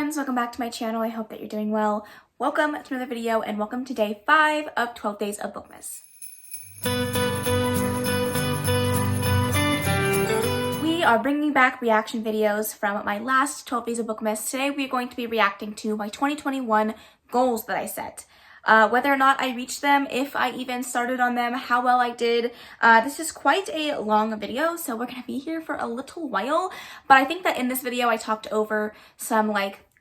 friends, welcome back to my channel. I hope that you're doing well. Welcome to another video and welcome to day 5 of 12 days of Bookmas. We are bringing back reaction videos from my last 12 days of Bookmas. Today we are going to be reacting to my 2021 goals that I set. Whether or not I reached them, if I even started on them, how well I did. This is quite a long video, so we're going to be here for a little while. But I think that in this video I talked over some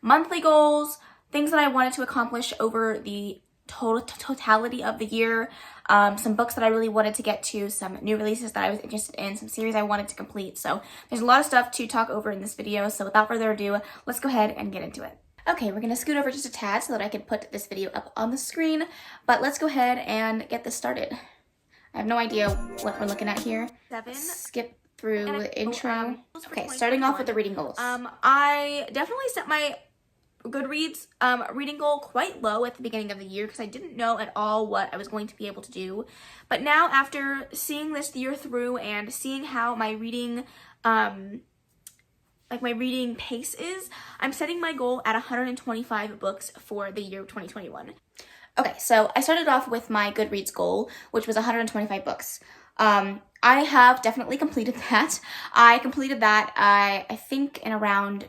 monthly goals, things that I wanted to accomplish over the totality of the year, some books that I really wanted to get to, some new releases that I was interested in, some series I wanted to complete. So there's a lot of stuff to talk over in this video, so without further ado, let's go ahead and get into it. Okay, we're gonna scoot over just a tad so that I can put this video up on the screen, but let's go ahead and get this started. I have no idea what we're looking at here. Skip through the intro. Okay, starting off with the reading goals. I definitely set my Goodreads reading goal quite low at the beginning of the year because I didn't know at all what I was going to be able to do. But now, after seeing this year through and seeing how my reading my reading pace is, I'm setting my goal at 125 books for the year 2021. Okay, so I started off with my Goodreads goal, which was 125 books. I have definitely completed that. I completed that, I think, in around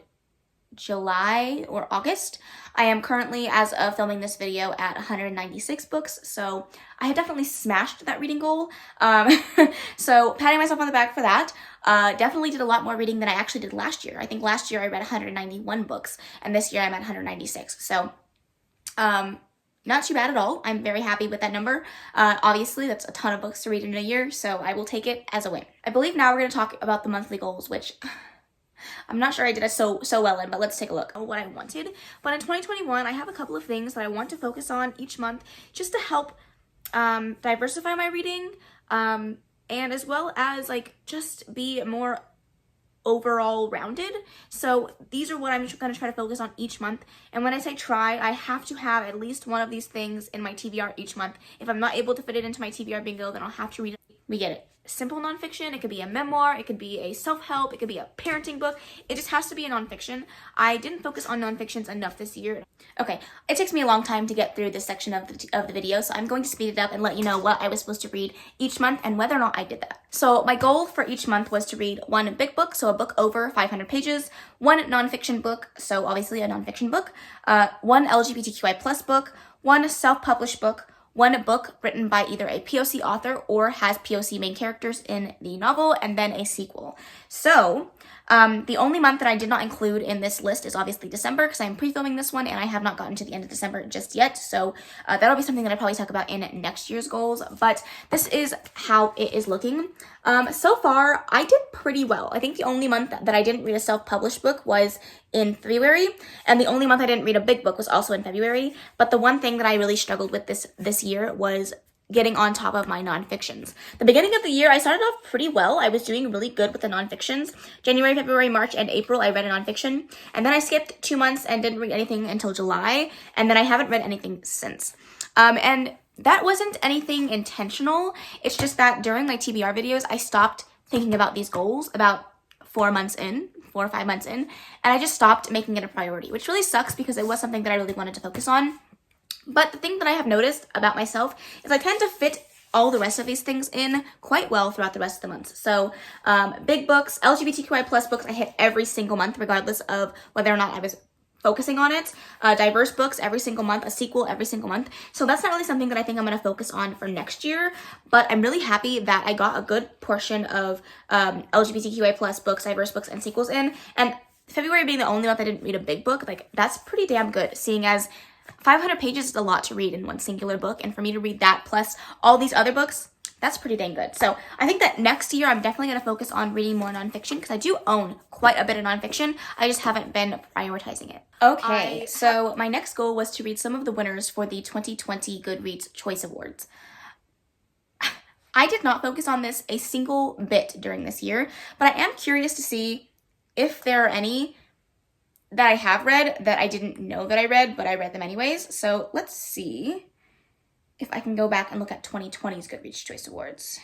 July or August. I am currently, as of filming this video, at 196 books, so I have definitely smashed that reading goal. So patting myself on the back for that. Definitely did a lot more reading than I actually did last year. I think last year I read 191 books, and this year I'm at 196. So, not too bad at all. I'm very happy with that number. Obviously, that's a ton of books to read in a year, so I will take it as a win. I believe now we're going to talk about the monthly goals, which I'm not sure I did it so well in, but let's take a look at what I wanted. But in 2021, I have a couple of things that I want to focus on each month just to help diversify my reading, and as well as just be more overall rounded. So these are what I'm going to try to focus on each month. And when I say try, I have to have at least one of these things in my TBR each month. If I'm not able to fit it into my TBR bingo, then I'll have to read it. We get it. Simple nonfiction, it could be a memoir, it could be a self-help, it could be a parenting book. It just has to be a nonfiction. I didn't focus on nonfictions enough this year. Okay, it takes me a long time to get through this section of the video, so I'm going to speed it up and let you know what I was supposed to read each month and whether or not I did that. So my goal for each month was to read one big book, so a book over 500 pages, one nonfiction book, so obviously a nonfiction book, one LGBTQI+ book, one self-published book, one book written by either a POC author or has POC main characters in the novel, and then a sequel. So, the only month that I did not include in this list is obviously December, because I'm pre-filming this one and I have not gotten to the end of December just yet. So that'll be something that I probably talk about in next year's goals, but this is how it is looking. So far, I did pretty well. I think the only month that I didn't read a self-published book was in February, and the only month I didn't read a big book was also in February. But the one thing that I really struggled with this year was getting on top of my nonfictions. The beginning of the year, I started off pretty well. I was doing really good with the nonfictions. January, February, March, and April, I read a nonfiction. And then I skipped 2 months and didn't read anything until July. And then I haven't read anything since. And that wasn't anything intentional. It's just that during my TBR videos, I stopped thinking about these goals about 4 or 5 months in. And I just stopped making it a priority, which really sucks because it was something that I really wanted to focus on. But the thing that I have noticed about myself is I tend to fit all the rest of these things in quite well throughout the rest of the months. So big books, LGBTQI+ books, I hit every single month regardless of whether or not I was focusing on it. Diverse books every single month, a sequel every single month. So that's not really something that I think I'm going to focus on for next year, but I'm really happy that I got a good portion of LGBTQI+ books, diverse books, and sequels in. And February being the only month I didn't read a big book, that's pretty damn good, seeing as 500 pages is a lot to read in one singular book, and for me to read that plus all these other books, that's pretty dang good. So I think that next year I'm definitely going to focus on reading more nonfiction because I do own quite a bit of nonfiction. I just haven't been prioritizing it. Okay, so my next goal was to read some of the winners for the 2020 Goodreads Choice Awards. I did not focus on this a single bit during this year, but I am curious to see if there are any that I have read that I didn't know that I read, but I read them anyways. So let's see if I can go back and look at 2020's Goodreads Choice Awards.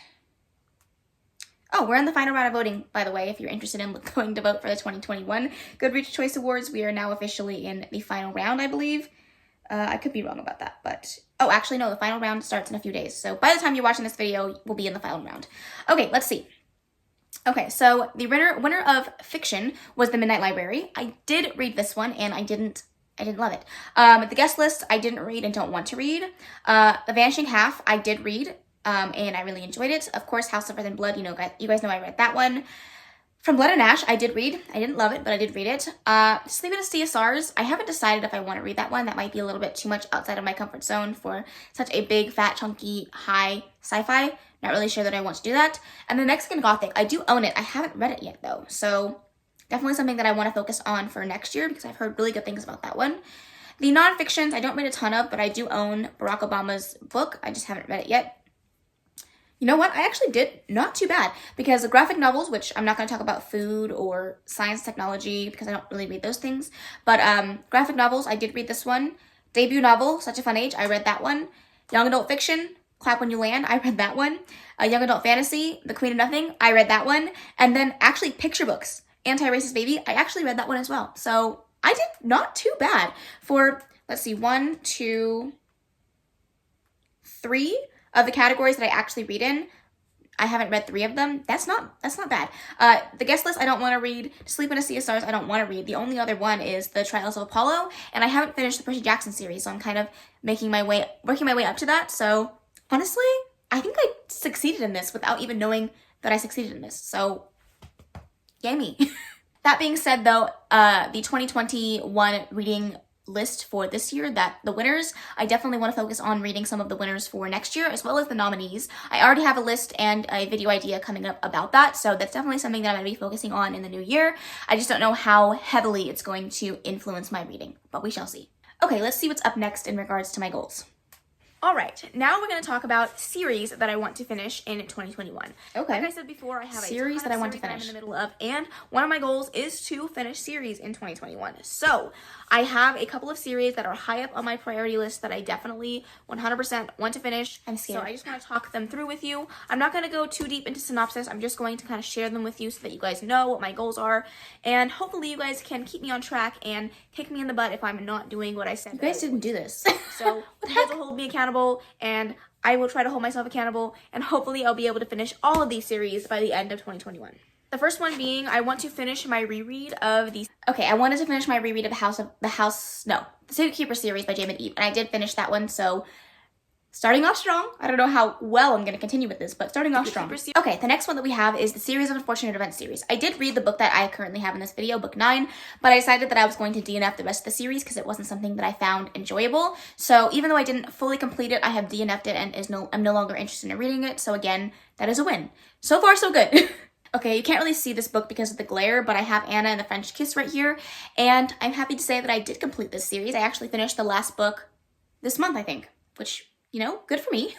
Oh, we're in the final round of voting, by the way, if you're interested in going to vote for the 2021 Goodreads Choice Awards. We are now officially in the final round, I believe. I could be wrong about that, but... Oh, actually, no, the final round starts in a few days. So by the time you're watching this video, we'll be in the final round. Okay, let's see. Okay, so the winner of fiction was The Midnight Library. I did read this one, and I didn't love it. The Guest List, I didn't read and don't want to read. The Vanishing Half, I did read. And I really enjoyed it. Of course, House of Earth and Blood, you guys know I read that one. From Blood and Ash, I did read. I didn't love it, but I did read it. Sleep in a Sea of Stars, I haven't decided if I want to read that one. That might be a little bit too much outside of my comfort zone for such a big, fat, chunky, high sci-fi. Not really sure that I want to do that. And the Mexican Gothic, I do own it. I haven't read it yet, though. So definitely something that I want to focus on for next year because I've heard really good things about that one. The nonfictions, I don't read a ton of, but I do own Barack Obama's book. I just haven't read it yet. You know what? I actually did not too bad because the graphic novels, which I'm not going to talk about food or science technology because I don't really read those things, but graphic novels, I did read this one. Debut novel, Such a Fun Age, I read that one. Young adult fiction, Clap When You Land, I read that one. Young adult fantasy, The Queen of Nothing, I read that one. And then actually picture books, Anti-Racist Baby, I actually read that one as well. So I did not too bad for, let's see, 1, 2, 3 of the categories that I actually read in. I haven't read 3 of them. That's not bad. The Guest List, I don't want to read. Sleep in a Sea of Stars, I don't want to read. The only other one is The Trials of Apollo, and I haven't finished the Percy Jackson series, so I'm kind of working my way up to that. So honestly, I think I succeeded in this without even knowing that I succeeded in this. So yay me. That being said, though, the 2021 reading list for this year, that the winners, I definitely want to focus on reading some of the winners for next year as well as the nominees. I already have a list and a video idea coming up about that, so that's definitely something that I'm going to be focusing on in the new year. I just don't know how heavily it's going to influence my reading, but we shall see. Okay, let's see what's up next in regards to my goals. All right, now we're going to talk about series that I want to finish in 2021. Okay. Like I said before, I have a series that I want to finish in the middle of, and one of my goals is to finish series in 2021. So I have a couple of series that are high up on my priority list that I definitely 100% want to finish. I'm scared. So I just want to talk them through with you. I'm not going to go too deep into synopsis. I'm just going to kind of share them with you so that you guys know what my goals are, and hopefully you guys can keep me on track and kick me in the butt if I'm not doing what I said. You guys didn't do this. So you guys will hold me accountable, and I will try to hold myself accountable, and hopefully I'll be able to finish all of these series by the end of 2021. The first one being, I want to finish my reread of the... Okay, I wanted to finish my reread of the Secret Keeper series by Jamin Eve, and I did finish that one, so starting off strong. I don't know how well I'm going to continue with this, but starting off strong. Okay, the next one that we have is the Series of Unfortunate Events series. I did read the book that I currently have in this video, book 9, but I decided that I was going to DNF the rest of the series because it wasn't something that I found enjoyable. So even though I didn't fully complete it, I have DNF'd it and I'm no longer interested in reading it. So again, that is a win. So far, so good. Okay, you can't really see this book because of the glare, but I have Anna and the French Kiss right here, and I'm happy to say that I did complete this series. I actually finished the last book this month, I think, which... you know, good for me.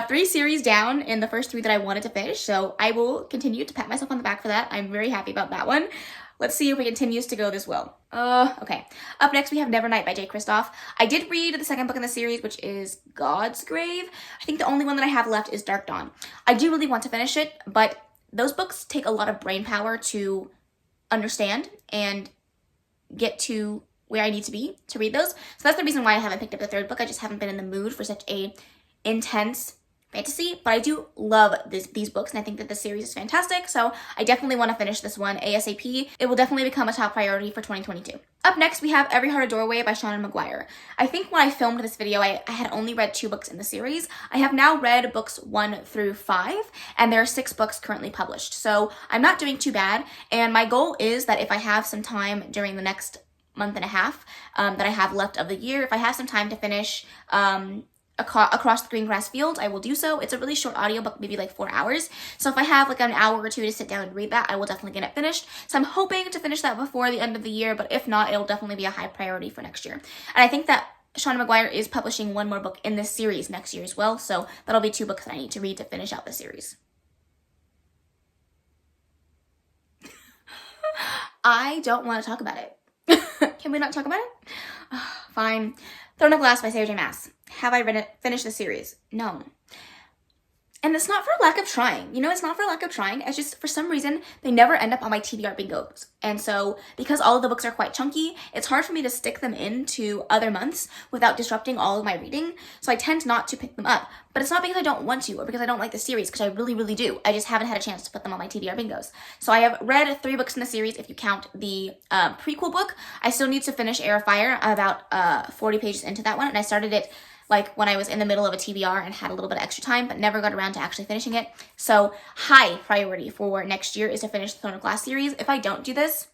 3 series down in the first 3 that I wanted to finish, so I will continue to pat myself on the back for that. I'm very happy about that one. Let's see if it continues to go this well. Okay. Up next, we have Nevernight by Jay Kristoff. I did read the second book in the series, which is God's Grave. I think the only one that I have left is Dark Dawn. I do really want to finish it, but those books take a lot of brain power to understand and get to where I need to be to read those. So that's the reason why I haven't picked up the 3rd book. I just haven't been in the mood for such a intense fantasy, but I do love these books, and I think that the series is fantastic, so I definitely want to finish this one ASAP. It will definitely become a top priority for 2022. Up next, we have Every Heart a Doorway by Seanan McGuire. I think when I filmed this video, I had only read 2 books in the series. I have now read books 1 through 5, and there are 6 books currently published, so I'm not doing too bad, and my goal is that if I have some time during the next month and a half that I have left of the year, if I have some time to finish Across the Green Grass Fields, I will do so. It's a really short audiobook, maybe like 4 hours. So if I have like an hour or 2 to sit down and read that, I will definitely get it finished. So I'm hoping to finish that before the end of the year, but if not, it'll definitely be a high priority for next year. And I think that Seanan McGuire is publishing 1 more book in this series next year as well, so that'll be 2 books that I need to read to finish out the series. I don't want to talk about it. Can we not talk about it? Fine. Throne of Glass by Sarah J. Maas. Have I finished the series? No. And it's not for lack of trying. It's not for lack of trying. It's just for some reason, they never end up on my TBR bingos. And so because all of the books are quite chunky, it's hard for me to stick them into other months without disrupting all of my reading. So I tend not to pick them up. But it's not because I don't want to or because I don't like the series, because I really, really do. I just haven't had a chance to put them on my TBR bingos. So I have read 3 books in the series if you count the prequel book. I still need to finish Air of Fire. I'm about 40 pages into that one, and I started it like when I was in the middle of a TBR and had a little bit of extra time, but never got around to actually finishing it. So high priority for next year is to finish the Throne of Glass series. If I don't do this,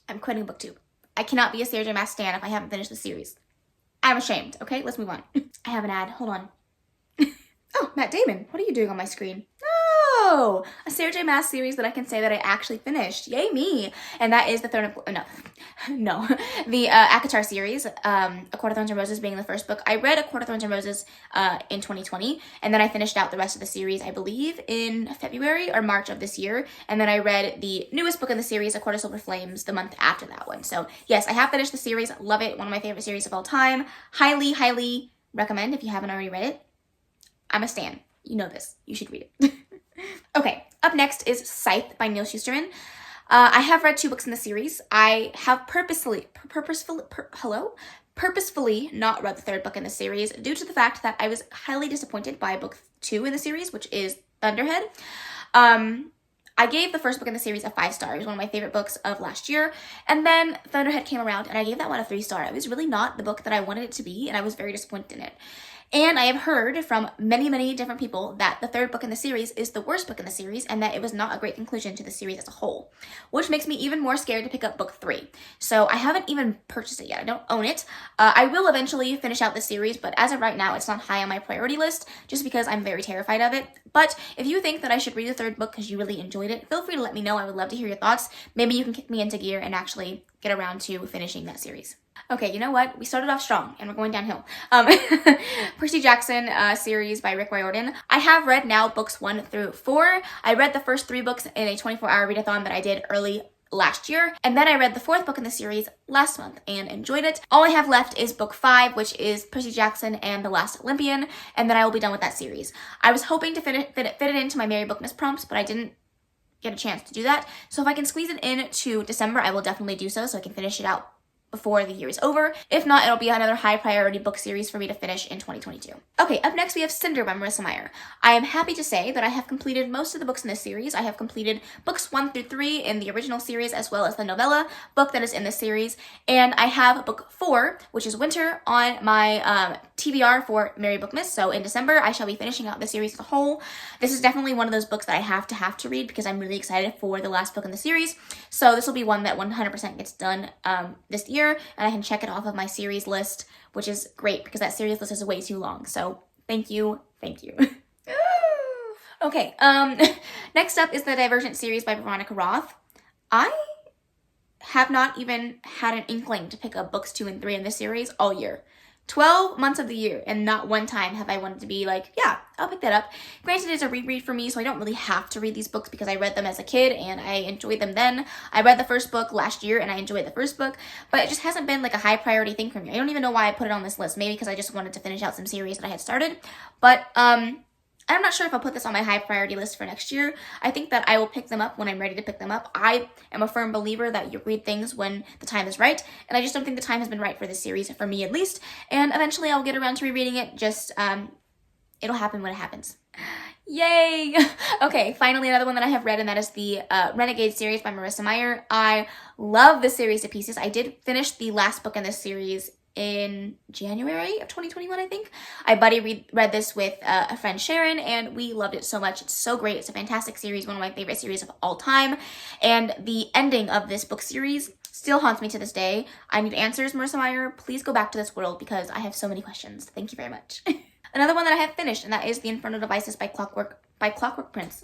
I'm quitting BookTube. I cannot be a Sarah J. Maas stan if I haven't finished the series. I'm ashamed. Okay, let's move on. I have an ad. Hold on. Oh, Matt Damon, what are you doing on my screen? Oh, a Sarah J. Maas series that I can say that I actually finished. Yay me. And that is the Throne of... No. The ACOTAR series, A Court of Thorns and Roses being the first book. I read A Court of Thorns and Roses in 2020, and then I finished out the rest of the series, I believe, in February or March of this year. And then I read the newest book in the series, A Court of Silver Flames, the month after that one. So yes, I have finished the series. Love it. One of my favorite series of all time. Highly, highly recommend if you haven't already read it. I'm a stan. You know this. You should read it. Okay, up next is Scythe by Neil Shusterman. I have read 2 books in the series. I have purposefully not read the 3rd book in the series due to the fact that I was highly disappointed by book 2 in the series, which is Thunderhead. I gave the first book in the series a 5 star. It was one of my favorite books of last year. And then Thunderhead came around and I gave that one a 3 star. It was really not the book that I wanted it to be, and I was very disappointed in it. And I have heard from many, many different people that the 3rd book in the series is the worst book in the series and that it was not a great conclusion to the series as a whole, which makes me even more scared to pick up book 3. So I haven't even purchased it yet. I don't own it. I will eventually finish out the series, but as of right now, it's not high on my priority list just because I'm very terrified of it. But if you think that I should read the 3rd book because you really enjoyed it, feel free to let me know. I would love to hear your thoughts. Maybe you can kick me into gear and actually get around to finishing that series. Okay, you know what? We started off strong and we're going downhill. Percy Jackson series by Rick Riordan. I have read now books 1 through 4. I read the first 3 books in a 24-hour readathon that I did early last year, and then I read the 4th book in the series last month and enjoyed it. All I have left is book 5, which is Percy Jackson and the Last Olympian, and then I will be done with that series. I was hoping to fit it into my Mary Bookmas prompts, but I didn't get a chance to do that. So if I can squeeze it in to December, I will definitely do so I can finish it out before the year is over. If not, it'll be another high priority book series for me to finish in 2022. Okay, up next we have Cinder by Marissa Meyer. I am happy to say that I have completed most of the books in this series. I have completed books 1 through 3 in the original series as well as the novella book that is in this series. And I have book 4, which is Winter, on my TBR for Mary Bookmas. So in December, I shall be finishing out the series as a whole. This is definitely one of those books that I have to read because I'm really excited for the last book in the series. So this will be one that 100% gets done this year, and I can check it off of my series list, which is great because that series list is way too long. So thank you. Okay, next up is the Divergent series by Veronica Roth. I have not even had an inkling to pick up books 2 and 3 in this series all year. 12 months of the year, and not one time have I wanted to be like, yeah, I'll pick that up. Granted, it's a reread for me, so I don't really have to read these books because I read them as a kid and I enjoyed them then. I read the first book last year and I enjoyed the first book, but it just hasn't been like a high priority thing for me. I don't even know why I put it on this list. Maybe because I just wanted to finish out some series that I had started, but I'm not sure if I'll put this on my high priority list for next year. I think that I will pick them up when I'm ready to pick them up. I am a firm believer that you read things when the time is right, and I just don't think the time has been right for this series, for me at least, and eventually I'll get around to rereading it. Just, it'll happen when it happens. Yay! Okay, finally another one that I have read, and that is the Renegade series by Marissa Meyer. I love this series to pieces. I did finish the last book in this series in January of 2021, I think. I buddy read this with a friend, Sharon, and we loved it so much. It's so great. It's a fantastic series, one of my favorite series of all time. And the ending of this book series still haunts me to this day. I need answers, Marissa Meyer. Please go back to this world because I have so many questions. Thank you very much. Another one that I have finished, and that is The Infernal Devices by Clockwork Prince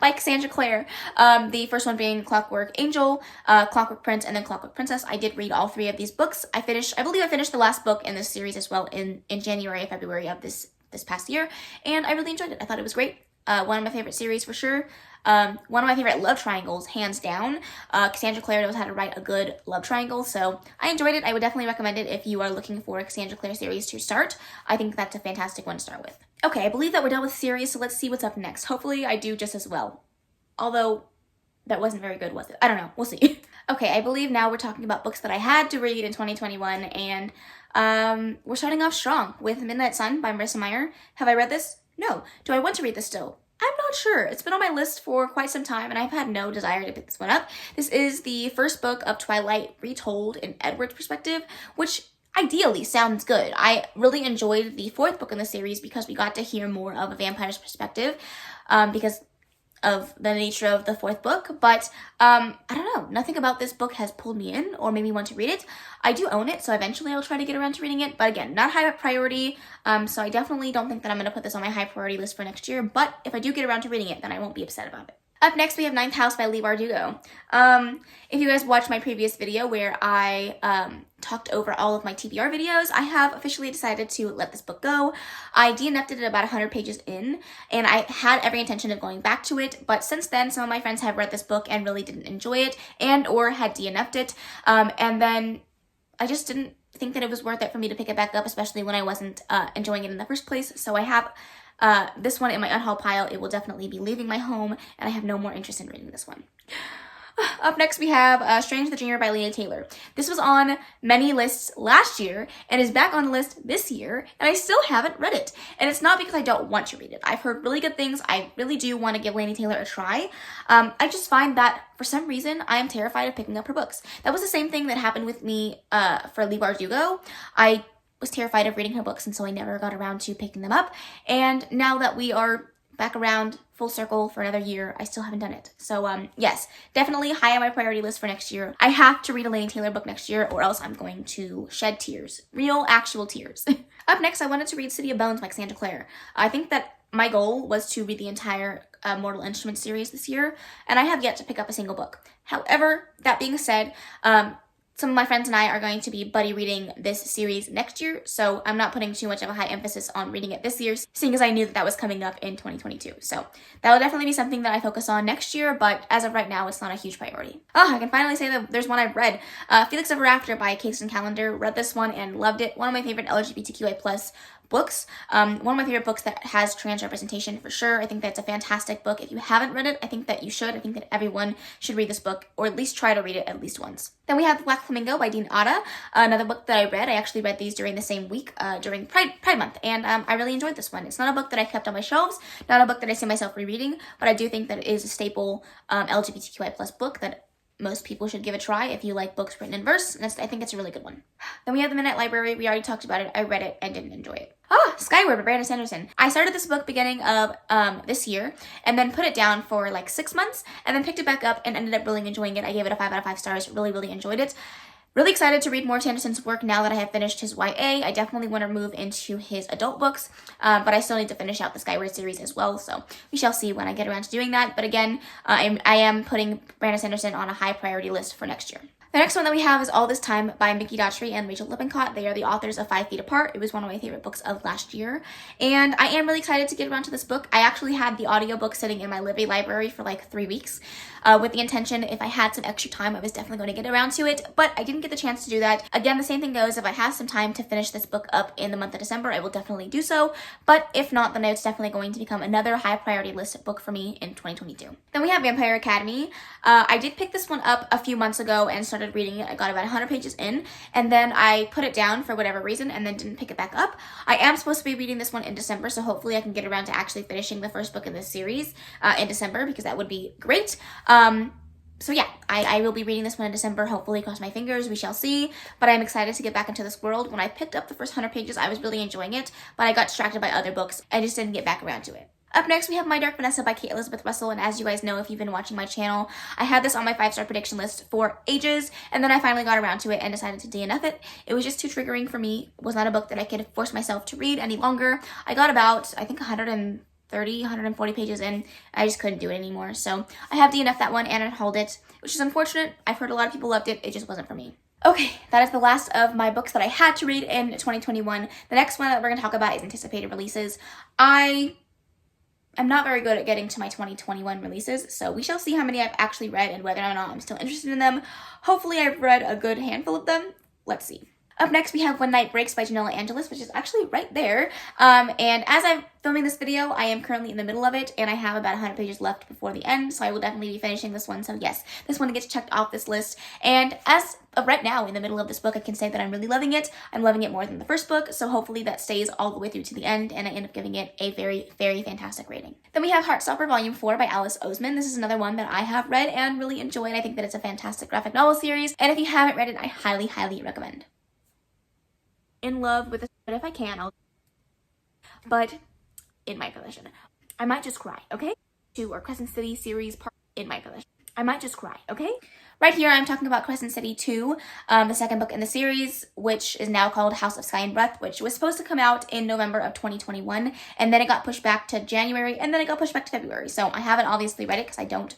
by Cassandra Clare. The first one being Clockwork Angel, Clockwork Prince, and then Clockwork Princess. I did read all 3 of these books. I believe I finished the last book in this series as well in January and February of this past year, and I really enjoyed it. I thought it was great. One of my favorite series for sure. One of my favorite love triangles, hands down. Cassandra Clare knows how to write a good love triangle, so I enjoyed it. I would definitely recommend it if you are looking for a Cassandra Clare series to start. I think that's a fantastic one to start with. Okay, I believe that we're done with series, so let's see what's up next. Hopefully I do just as well. Although, that wasn't very good, was it? I don't know. We'll see. Okay, I believe now we're talking about books that I had to read in 2021, and we're starting off strong with Midnight Sun by Marissa Meyer. Have I read this? No. Do I want to read this still? I'm not sure. It's been on my list for quite some time, and I've had no desire to pick this one up. This is the first book of Twilight retold in Edward's perspective, which ideally sounds good. I really enjoyed the fourth book in the series because we got to hear more of a vampire's perspective, because of the nature of the fourth book, but I don't know, nothing about this book has pulled me in or made me want to read it. I do own it, so eventually I'll try to get around to reading it, but again, not high priority, so I definitely don't think that I'm going to put this on my high priority list for next year, but if I do get around to reading it, then I won't be upset about it. Up next, we have Ninth House by Leigh Bardugo. If you guys watched my previous video where I talked over all of my TBR videos, I have officially decided to let this book go. I DNF'd it about 100 pages in, and I had every intention of going back to it, but since then, some of my friends have read this book and really didn't enjoy it, and or had DNF'd it, and then I just didn't think that it was worth it for me to pick it back up, especially when I wasn't enjoying it in the first place, so I have this one in my unhaul pile. It will definitely be leaving my home, and I have no more interest in reading this one. Up next, we have Strange the Dreamer by Lena Taylor. This was on many lists last year and is back on the list this year, and I still haven't read it. And it's not because I don't want to read it. I've heard really good things. I really do want to give Lena Taylor a try. I just find that for some reason, I am terrified of picking up her books. That was the same thing that happened with me for Leigh Bardugo. I was terrified of reading her books, and so I never got around to picking them up. And now that we are back around full circle for another year, I still haven't done it. So yes, definitely high on my priority list for next year. I have to read a Lena Taylor book next year, or else I'm going to shed tears. Real, actual tears. Up next, I wanted to read City of Bones by Cassandra Clare. I think that my goal was to read the entire Mortal Instruments series this year, and I have yet to pick up a single book. However, that being said, some of my friends and I are going to be buddy reading this series next year, so I'm not putting too much of a high emphasis on reading it this year, seeing as I knew that that was coming up in 2022. So that will definitely be something that I focus on next year, but as of right now, it's not a huge priority. Oh, I can finally say that there's one I've read. Felix Ever After by Kason Callender. Read this one and loved it. One of my favorite LGBTQI+ books. One of my favorite books that has trans representation for sure. I think that's a fantastic book. If you haven't read it, I think that you should. I think that everyone should read this book, or at least try to read it at least once. Then we have The Black Flamingo by Dean Atta, another book that I read. I actually read these during the same week, during Pride Month, and I really enjoyed this one. It's not a book that I kept on my shelves, not a book that I see myself rereading, but I do think that it is a staple LGBTQI+ book that most people should give a try if you like books written in verse, and I think it's a really good one. Then we have The Midnight Library. We already talked about it. I read it and didn't enjoy it. Skyward by Brandon Sanderson. I started this book beginning of this year, and then put it down for like 6 months, and then picked it back up and ended up really enjoying it. I gave it a 5 out of 5 stars. Really enjoyed it. Really excited to read more of Sanderson's work now that I have finished his YA. I definitely want to move into his adult books, but I still need to finish out the Skyward series as well, so we shall see when I get around to doing that. But again, I am putting Brandon Sanderson on a high priority list for next year. The next one that we have is All This Time by Mickey Daughtry and Rachel Lippincott. They are the authors of 5 Feet Apart. It was one of my favorite books of last year, and I am really excited to get around to this book. I actually had the audiobook sitting in my Libby library for like 3 weeks, with the intention, if I had some extra time, I was definitely going to get around to it, but I didn't get the chance to do that. Again, the same thing goes, if I have some time to finish this book up in the month of December, I will definitely do so, but if not, then it's definitely going to become another high priority list book for me in 2022. Then we have Vampire Academy. I did pick this one up a few months ago and started reading it. I got about 100 pages in, and then I put it down for whatever reason and then didn't pick it back up. I am supposed to be reading this one in December, so hopefully I can get around to actually finishing the first book in this series in December, because that would be great. So yeah, I will be reading this one in December, hopefully, cross my fingers, we shall see, but I'm excited to get back into this world. When I picked up the first 100 pages, I was really enjoying it, but I got distracted by other books. I just didn't get back around to it. Up next, we have My Dark Vanessa by Kate Elizabeth Russell, and as you guys know, if you've been watching my channel, I had this on my 5-star prediction list for ages, and then I finally got around to it and decided to DNF it. It was just too triggering for me. It was not a book that I could force myself to read any longer. I got about, I think, 140 pages in. I just couldn't do it anymore, so I have DNF'd that one and unhauled it, which is unfortunate. I've heard a lot of people loved it. It just wasn't for me. Okay, that is the last of my books that I had to read in 2021. The next one that we're going to talk about is anticipated releases. I I'm not very good at getting to my 2021 releases, so we shall see how many I've actually read and whether or not I'm still interested in them. Hopefully I've read a good handful of them. Let's see. Up next, we have When Night Breaks by Janella Angelis, which is actually right there. And as I'm filming this video, I am currently in the middle of it, and I have about 100 pages left before the end, so I will definitely be finishing this one. So yes, this one gets checked off this list. And as of right now, in the middle of this book, I can say that I'm really loving it. I'm loving it more than the first book, so hopefully that stays all the way through to the end, and I end up giving it a very, very fantastic rating. Then we have Heartstopper Volume 4 by Alice Oseman. This is another one that I have read and really enjoyed. I think that it's a fantastic graphic novel series, and if you haven't read it, I highly, highly recommend. In love with this, but if I can, I'll. But in my possession, I might just cry, okay? Or Crescent City series part in my possession. I might just cry, okay? Right here, I'm talking about Crescent City 2, the second book in the series, which is now called House of Sky and Breath, which was supposed to come out in November of 2021, and then it got pushed back to January, and then it got pushed back to February. So I haven't obviously read it because I don't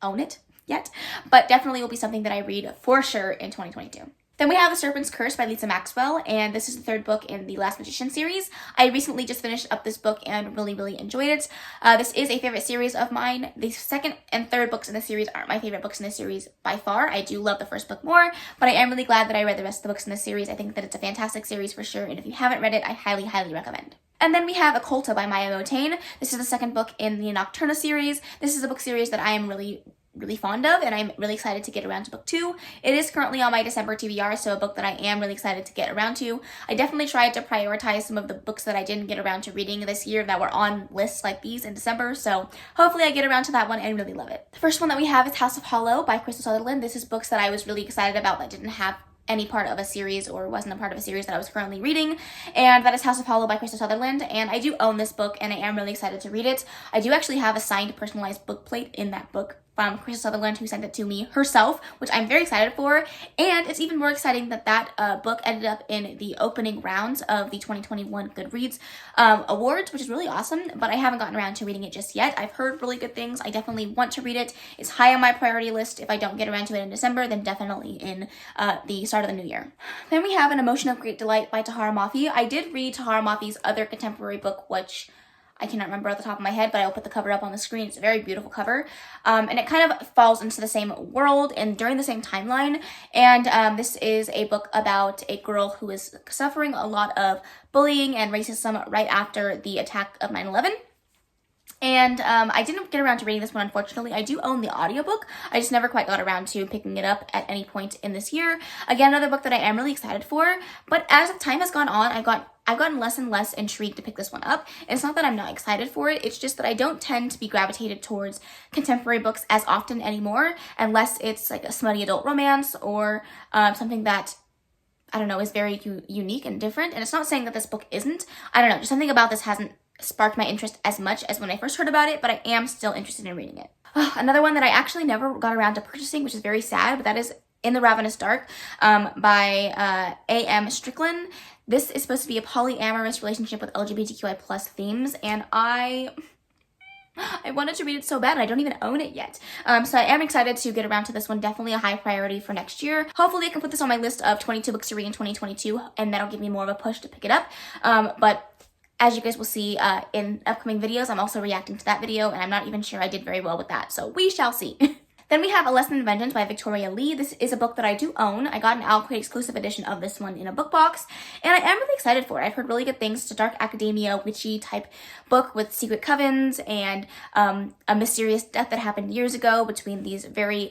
own it yet, but definitely will be something that I read for sure in 2022. Then we have The Serpent's Curse by Lisa Maxwell, and this is the third book in the Last Magician series. I recently just finished up this book and really, really enjoyed it. This is a favorite series of mine. The second and third books in the series aren't my favorite books in the series by far. I do love the first book more, but I am really glad that I read the rest of the books in the series. I think that it's a fantastic series for sure, and if you haven't read it, I highly, highly recommend. And then we have Occulta by Maya Motain. This is the second book in the Nocturna series. This is a book series that I am really fond of, and I'm really excited to get around to book 2. It is currently on my December TBR, so a book that I am really excited to get around to. I definitely tried to prioritize some of the books that I didn't get around to reading this year that were on lists like these in December, so hopefully I get around to that one and really love it. The first one that we have is House of Hollow by Crystal Sutherland. This is books that I was really excited about that didn't have any part of a series or wasn't a part of a series that I was currently reading, and that is House of Hollow by Crystal Sutherland, and I do own this book and I am really excited to read it. I do actually have a signed personalized book plate in that book from Crystal Sutherland, who sent it to me herself, which I'm very excited for, and it's even more exciting that that book ended up in the opening rounds of the 2021 Goodreads awards, which is really awesome, but I haven't gotten around to reading it just yet. I've heard really good things. I definitely want to read it. It's high on my priority list. If I don't get around to it in December, then definitely in the start of the new year. Then we have An Emotion of Great Delight by Tahara Mafi. I did read Tahara Mafi's other contemporary book, which I cannot remember off the top of my head, but I'll put the cover up on the screen. It's a very beautiful cover. And it kind of falls into the same world and during the same timeline. And this is a book about a girl who is suffering a lot of bullying and racism right after the attack of 9/11. And I didn't get around to reading this one, unfortunately. I do own the audiobook. I just never quite got around to picking it up at any point in this year. Again, another book that I am really excited for. But as time has gone on, I've gotten less and less intrigued to pick this one up. It's not that I'm not excited for it. It's just that I don't tend to be gravitated towards contemporary books as often anymore, unless it's like a smutty adult romance or something that, I don't know, is very unique and different. And it's not saying that this book isn't. I don't know, just something about this hasn't sparked my interest as much as when I first heard about it, but I am still interested in reading it. Another one that I actually never got around to purchasing, which is very sad, but that is In the Ravenous Dark by A.M. Strickland. This is supposed to be a polyamorous relationship with LGBTQI plus themes, and I wanted to read it so bad, and I don't even own it yet. So I am excited to get around to this one. Definitely a high priority for next year. Hopefully I can put this on my list of 22 books to read in 2022, and that'll give me more of a push to pick it up. But as you guys will see in upcoming videos, I'm also reacting to that video, and I'm not even sure I did very well with that, so we shall see. Then we have A Lesson in Vengeance by Victoria Lee. This is a book that I do own. I got an Alcrate exclusive edition of this one in a book box, and I am really excited for it. I've heard really good things. It's a dark academia, witchy type book with secret covens and a mysterious death that happened years ago between these very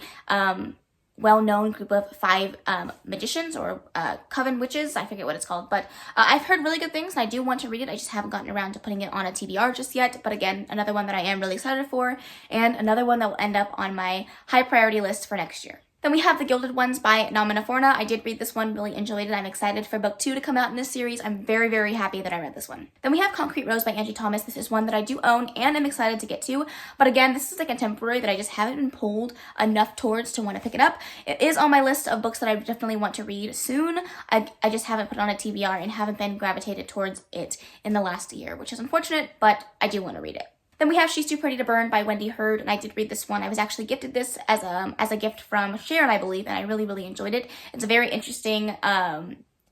well-known group of 5 magicians or coven witches. I forget what it's called, but I've heard really good things and I do want to read it. I just haven't gotten around to putting it on a TBR just yet, but again, another one that I am really excited for, and another one that will end up on my high priority list for next year. Then we have The Gilded Ones by Namina Forna. I did read this one, really enjoyed it. I'm excited for book 2 to come out in this series. I'm very, very happy that I read this one. Then we have Concrete Rose by Angie Thomas. This is one that I do own and I'm excited to get to. But again, this is like a contemporary that I just haven't been pulled enough towards to want to pick it up. It is on my list of books that I definitely want to read soon. I just haven't put it on a TBR and haven't been gravitated towards it in the last year, which is unfortunate, but I do want to read it. Then we have She's Too Pretty to Burn by Wendy Hurd, and I did read this one. I was actually gifted this as a gift from Sharon, I believe, and I really, really enjoyed it. It's a very interesting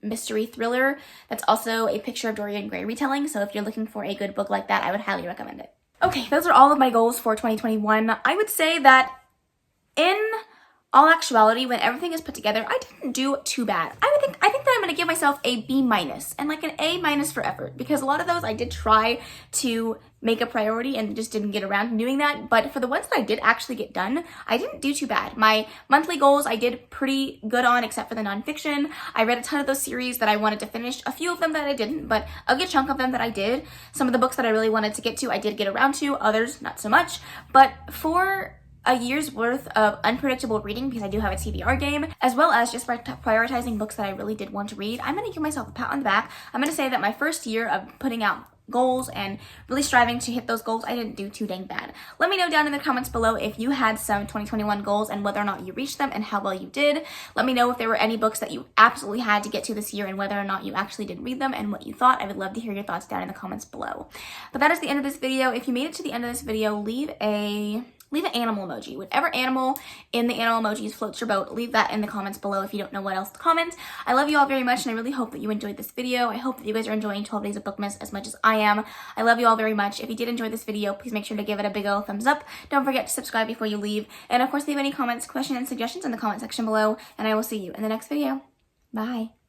mystery thriller that's also a picture of Dorian Gray retelling, so if you're looking for a good book like that, I would highly recommend it. Okay, those are all of my goals for 2021. I would say that in all actuality, when everything is put together, I didn't do too bad. I think that I'm gonna give myself a B- and like an A- for effort, because a lot of those I did try to make a priority and just didn't get around to doing that. But for the ones that I did actually get done, I didn't do too bad. My monthly goals I did pretty good on, except for the nonfiction. I read a ton of those series that I wanted to finish, a few of them that I didn't, but a good chunk of them that I did. Some of the books that I really wanted to get to, I did get around to, others not so much. But for a year's worth of unpredictable reading, because I do have a TBR game, as well as just prioritizing books that I really did want to read, I'm going to give myself a pat on the back. I'm going to say that my first year of putting out goals and really striving to hit those goals, I didn't do too dang bad. Let me know down in the comments below if you had some 2021 goals and whether or not you reached them and how well you did. Let me know if there were any books that you absolutely had to get to this year and whether or not you actually did read them and what you thought. I would love to hear your thoughts down in the comments below. But that is the end of this video. If you made it to the end of this video, leave an animal emoji. Whatever animal in the animal emojis floats your boat, leave that in the comments below if you don't know what else to comment. I love you all very much, and I really hope that you enjoyed this video. I hope that you guys are enjoying 12 Days of Bookmas as much as I am. I love you all very much. If you did enjoy this video, please make sure to give it a big old thumbs up. Don't forget to subscribe before you leave. And of course, leave any comments, questions, and suggestions in the comment section below, and I will see you in the next video. Bye.